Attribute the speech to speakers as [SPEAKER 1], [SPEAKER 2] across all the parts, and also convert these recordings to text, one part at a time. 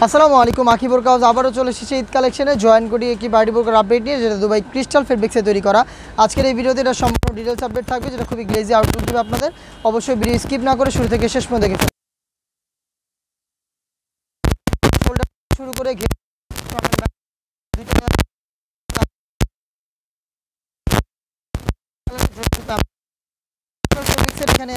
[SPEAKER 1] আসসালামু আলাইকুম, আখি বোরকা হাউস আবারও চলে এসেছে ঈদ কালেকশনে জয়েন করি একটি পার্টি বোরকার আপডেট নিয়ে, যেটা দুবাই ক্রিস্টাল ফেব্রিক্সে তৈরি করা। আজকের এই ভিডিওতে এটা সম্পূর্ণ ডিটেলস আপডেট থাকবে, যেটা খুবই গ্লেজি আউটলুক দেবে আপনাদের। অবশ্যই ভিডিও স্কিপ না করে শুরু থেকে শেষ পর্যন্ত দেখে শুরু করে এখানে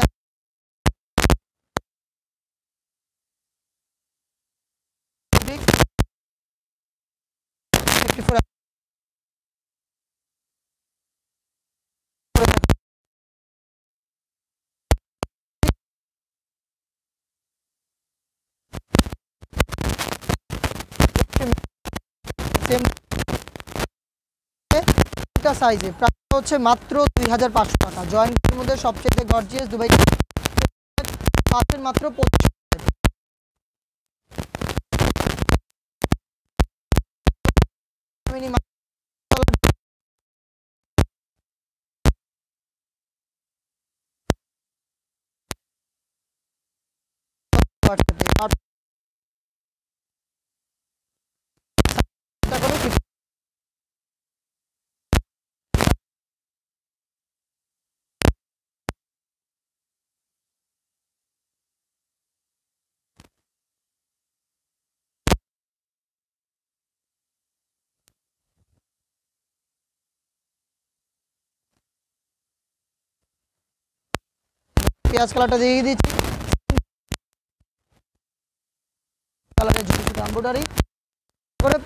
[SPEAKER 1] সাইজে প্রাইস হচ্ছে মাত্র 2500 টাকা। জয়েন্টের মধ্যে সবচেয়ে গর্জিয়াস দুবাই পাচ্ছেন মাত্র 2500 পেঁয়াজ কালারটা দিয়ে দিচ্ছি, কালারের ছোট ছোট এমব্রয়ডারি করে